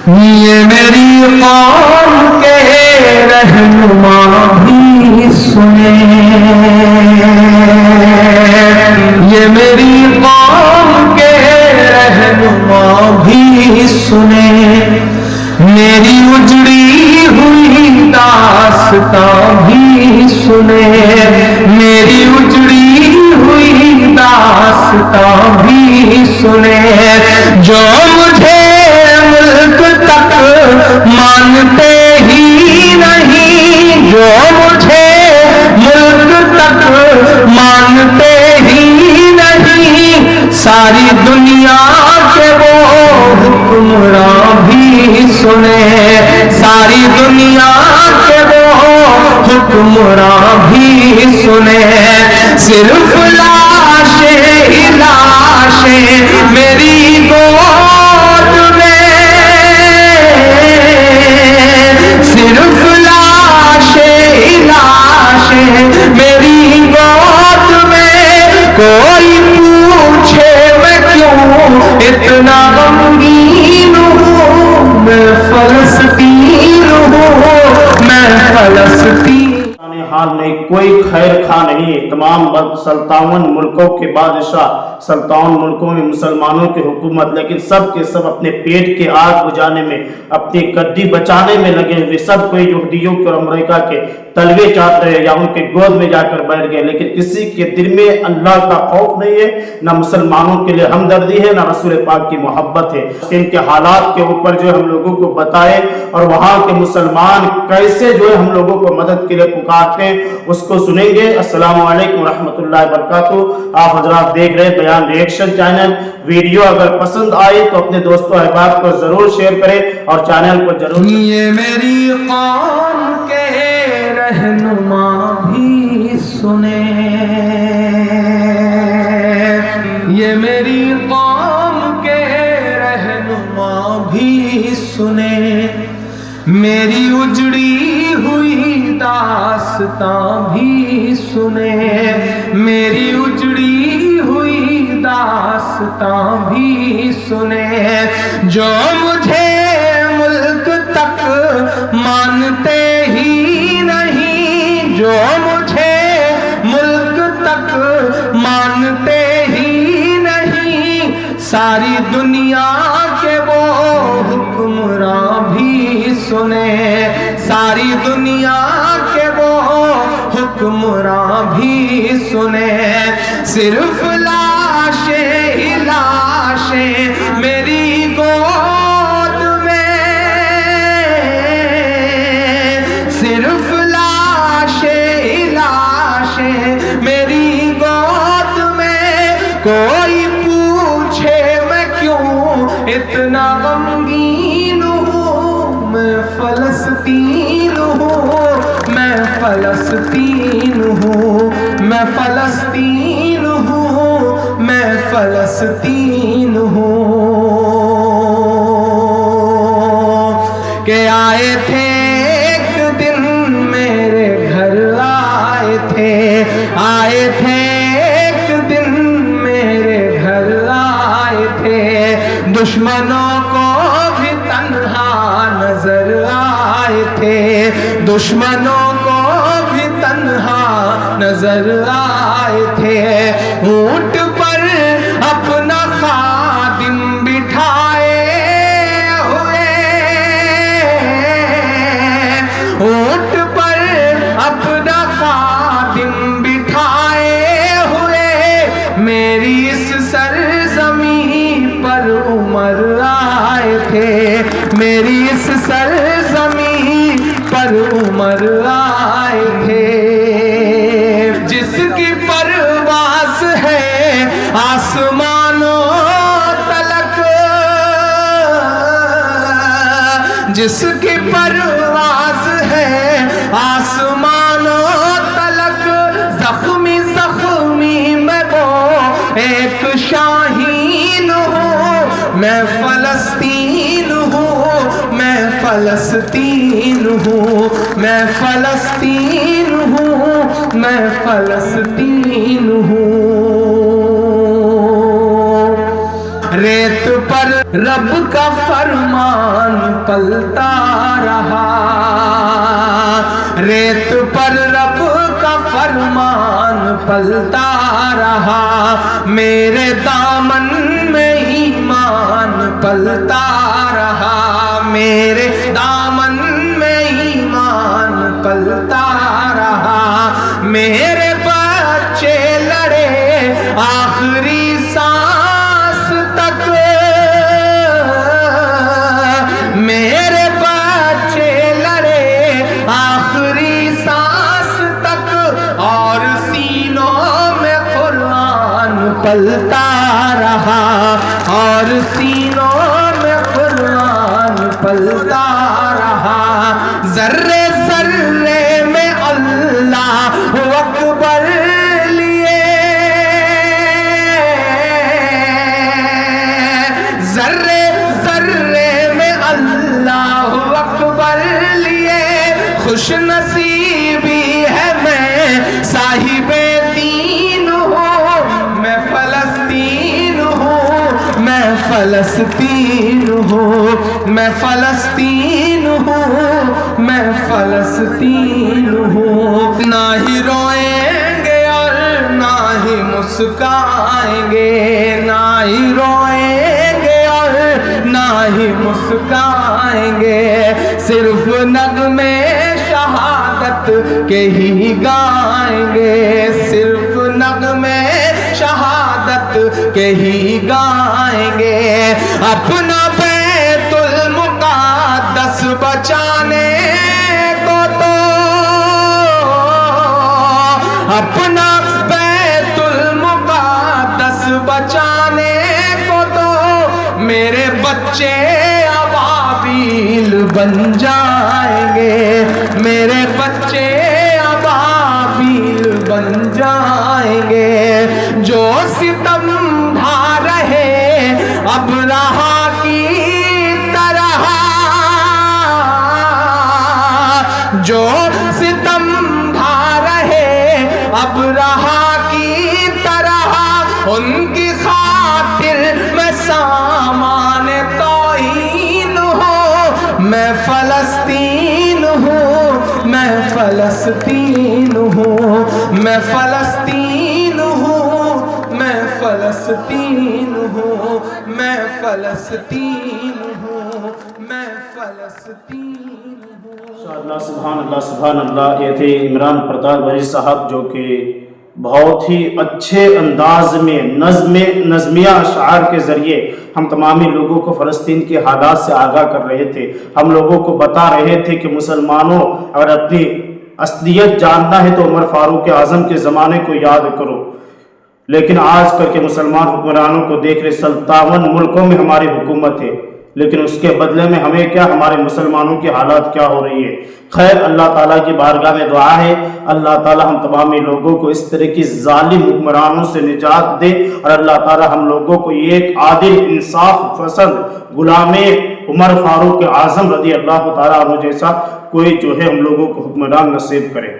یہ میری قوم کے رہنما بھی سنیں، یہ میری قوم کے رہنما بھی سنیں، میری اجڑی ہوئی داستاں بھی سنیں، میری اجڑی ہوئی داستاں بھی سنیں، جو مجھے ملک تک مانتے ہی نہیں، جو مجھے ملک تک مانتے ہی نہیں، ساری دنیا کے وہ حکمراں بھی سنیں، ساری دنیا کے وہ حکمراں بھی سنیں، صرف لاشیں ہی لاشیں میری گود میں، صرف لاشیں ہی لاشیں میری گود میں، کوئی پوچھے میں کیوں اتنا غمگین ہوں، میں فلسطین ہوں، میں فلسطین حال میں کوئی خیر خواہ نہیں، تمام 57 ملکوں کے بادشاہ، 57 ملکوں میں مسلمانوں کی حکومت، لیکن سب کے سب اپنے پیٹ کے آگ بجھانے میں، اپنی گدی بچانے میں لگے ہوئے، سب کوئی یہودیوں کے اور امریکہ کے تلوے چاہتے ہیں یا ان کے گود میں جا کر بیٹھ گئے، لیکن کسی کے دل میں اللہ کا خوف نہیں ہے، نہ مسلمانوں کے لیے ہمدردی ہے، نہ رسول پاک کی محبت ہے۔ ان کے حالات کے اوپر جو ہم لوگوں کو بتائے اور وہاں کے مسلمان کیسے جو ہے ہم لوگوں کو مدد کے لیے پکارتے ہیں، اس کو سنیں گے۔ السلام علیکم ورحمۃ اللہ وبرکاتہ۔ آپ حضرات دیکھ رہے ہیں بیان ریئیکشن چینل۔ ویڈیو اگر پسند آئے تو اپنے دوستوں احباب کو ضرور شیئر کریں اور چینل کو ضرور یہ میری قوم کے رہنما بھی سنیں، یہ میری قوم کے رہنما بھی سنیں، میری اجڑی ہوئی داستاں بھی سنیں، میری اجڑی ہوئی داستاں بھی سنیں، جو مجھے ملک تک مانتے ہی نہیں، جو مجھے ملک تک مانتے ہی نہیں، ساری دنیا کے وہ حکمراں بھی سنیں، ساری دنیا کے وہ حکمراں بھی سنیں، صرف لاشیں ہی لاشیں میری گود میں، صرف لاشیں ہی لاشیں میری گود میں، کوئی پوچھے میں کیوں اتنا غمگین ہوں، میں فلسطین ہوں، میں فلسطین ہوں، میں فلسطین ہوں، میں فلسطین ہوں، کہ آئے تھے ایک دن میرے گھر، آئے تھے ایک دن میرے گھر، آئے تھے دشمنوں کو بھی تنہا نظر آئے تھے، دشمنوں کو بھی تنہا نظر آئے تھے، اونٹ پر اپنا خادم بٹھائے ہوئے، اونٹ پر اپنا خادم بٹھائے ہوئے، میری اس سرزمین پر عمر آئے تھے، میری اس سرزمین پر عمر آئے تھے، جس کی پرواز ہے آسمانوں تلک، جس کی پرواز ہے آسمانوں تلک، زخمی زخمی میں وہ ایک شاہین ہوں، میں فلسطین ہوں، میں فلسطین ہوں، میں فلسطین ہوں، میں فلسطین ہوں، ریت پر رب کا فرمان پلتا رہا، ریت پر رب کا فرمان پلتا رہا، میرے دامن میں ایمان پلتا رہا، میرے دامن میں ایمان پلتا رہا، میرے بچے لڑے آخری سانس تک، میرے بچے لڑے آخری سانس تک، اور سینوں میں قرآن پلتا رہا، اور سینوں میں قرآن پلتا رہا، ذرے ذرے میں اللہ اکبر لیے، ذرے ذرے میں اللہ اکبر لیے، خوش نصیبی ہے میں صاحب دین ہوں، میں فلسطین ہوں، میں فلسطین ہوں، میں فلسطین ہوں، میں فلسطین ہوں، نہ ہی روئیں گے اور نہ ہی مسکرائیں گے، نہ ہی روئیں گے اور نہ ہی مسکرائیں گے، صرف نغمے شہادت کے ہی گائیں گے، صرف نغمے شہادت کے ہی گائیں گے، اپنا بیت المقدس بچانے کو تو، اپنا بیت المقدس بچانے کو تو میرے بچے ابابیل بن جائیں گے، میرے بچے ابابیل بن جائیں گے، جو ستم ڈھا رہے اب رہا کی طرح، جو ستم ڈھا رہے اب رہا کی طرح، ان کی خاطر میں سامان توہین ہوں، میں فلسطین ہوں، میں فلسطین ہوں، میں فلسطین ہوں، میں فلسطین ہوں، میں فلسطین ہوں، میں فلسطین ہوں۔ سبحان اللہ سبحان اللہ۔ یہ تھے عمران پرتاپ بری صاحب، جو کہ بہت ہی اچھے انداز میں نظمیہ اشعار کے ذریعے ہم تمامی لوگوں کو فلسطین کے حالات سے آگاہ کر رہے تھے، ہم لوگوں کو بتا رہے تھے کہ مسلمانوں اگر اپنی اصلیت جاننا ہے تو عمر فاروق اعظم کے زمانے کو یاد کرو، لیکن آج کر کے مسلمان حکمرانوں کو دیکھ رہے 57 ملکوں میں ہماری حکومت ہے، لیکن اس کے بدلے میں ہمیں کیا، ہمارے مسلمانوں کی حالات کیا ہو رہی ہے۔ خیر، اللہ تعالیٰ کی بارگاہ میں دعا ہے اللہ تعالیٰ ہم تمامی لوگوں کو اس طرح کی ظالم حکمرانوں سے نجات دے، اور اللہ تعالیٰ ہم لوگوں کو ایک عادل انصاف پسند غلام عمر فاروق اعظم رضی اللہ تعالیٰ عنہ جیسا کوئی جو ہے ہم لوگوں کو حکمران نصیب کرے۔